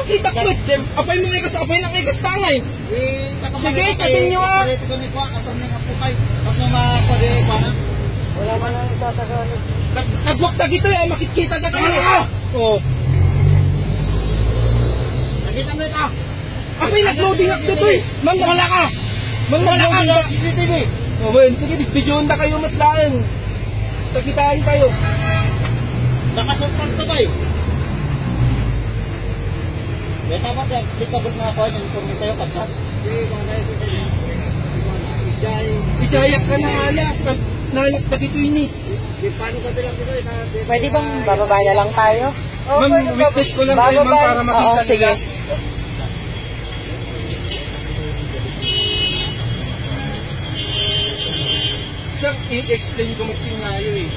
makita ko. Apay mo nga apay na kay gastangay. Sige, katin nyo ah. Wala man ang itatagal. Nagwak na gito eh, makikita na kayo. Oo. Nakita mo ito. Apay, nag-loading up to eh. Mang wala ka. Mang nag-loading up. CCTV. O, well, sige, bidyoon na kayo matlaan. Takitaan kayo. Nakasupang to ba eh. May tapat yan. Likabot na ako yung informe tayo pagsak. Ijayak ka na alak. Nalak na dito yun eh. Pwede bang bababa na lang tayo? Ma'am, witness ko lang kayo ma'am para makita Oo, sige. nila. Sir, i-explain ko magpinayo eh.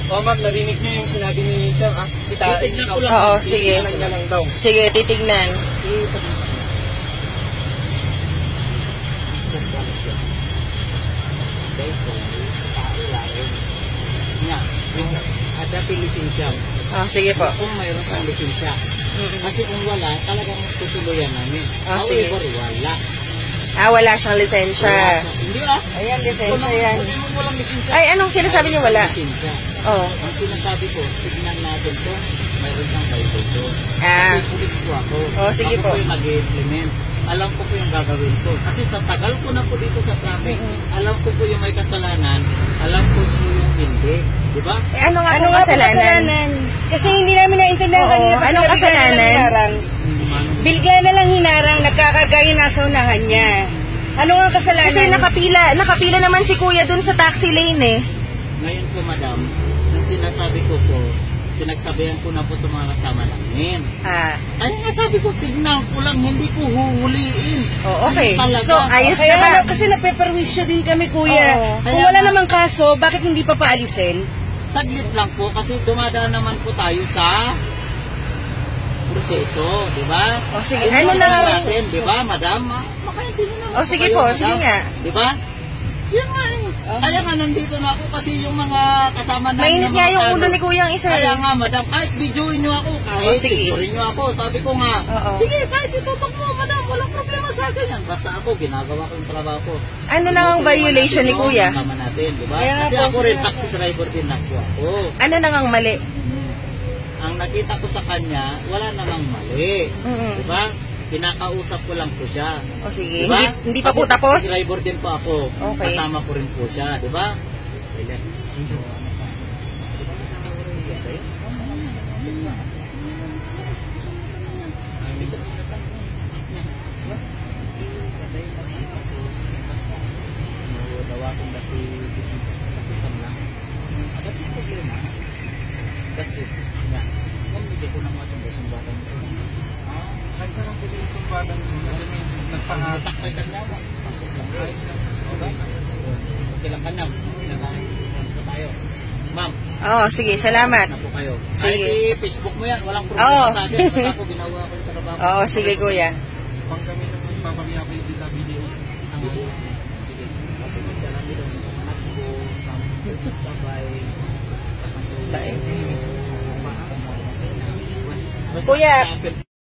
Oh ma'am, narinig niyo yung sinabi ni Sir ah. Titignan ko lang. Oo, sige. Titignan niya lang daw. Sige, titignan. At dati lisensya. Sige po. Kung mayroon kang lisensya. Kasi kung wala, talagang tutuluyan namin. Sige. However, wala. Wala siyang lisensya. Hindi ah. Ayan, lisensya yan. Kung walang lisensya. Ay, anong sinasabi niyo wala? Lisensya. Oo. Ang sinasabi ko, tignan natin to, mayroon kang violation. Ah. Kasi pulis po ako. Sige ako po. Ako yung nag-implement. Alam ko po yung gagawin ko. Kasi sa tagal ko na po dito sa traffic, alam ko po yung may kasalanan, alam ko po yung hindi. Diba? Ano nga po kasalanan? Kasi hindi namin naintindihan kanina pa anong kasalanan? Bigla na lang hinarang, nagkakagaya nasa unahan niya. Ano nga kasalanan? Kasi nakapila naman si kuya dun sa taxi lane eh. Ngayon po madam, ang sinasabi ko po, pinagsabihan ko na po itong mga kasama namin. Ay nga sabi ko, tignan ko lang, hindi ko huhuliin. Okay. So, ayos Kaya na ba? kasi napeperwisyo din kami, kuya. Kung wala namang kaso, bakit hindi pa paalisin? Saglit lang po, kasi dumadaan naman po tayo sa proseso, di ba? Sige, ano na nga natin, di ba, madam? Makaintindi naman sige kayo, po, madam. sige nga. Di ba? Yan nga eh. Kaya nga nandito na ako kasi yung mga kasama namin. Mainit nga yung ulo ni kuyang isa. Kaya nga madam, kahit videoin nyo ako, kahit picturein nyo ako, sabi ko nga, sige, kahit itutok mo madam, walang problema sa akin yan. Basta ako, ginagawa ko yung trabaho ko. Ano lang ang violation ni kuya? Kasama natin, di ba? Kasi ako rin, taxi driver din ako. Ano nang ang mali? Ang nakita ko sa kanya, wala namang mali. Di ba? Pinakausap ko lang po siya. Sige. Diba? Hindi pa po tapos? Kasi driver din po ako. Okay. Kasama ko rin po siya, di ba? That's it. Hindi ko na mga sumbatan. Kansarang po siya yung sumbatan. Nagpangatak Takay ka na ba? Ayos lang. Okay lang ka na. Tayo. Ma'am. Sige, salamat. Na po kayo. Sige. Ay, Facebook mo yan. Walang problema sa akin. Basta ako ginawa ko yung trabaho. Sige kuya. Pang kami naman papagya ko yung video. Sige. Kasi magkalami daw yung anak ko. Sabay. Kuya.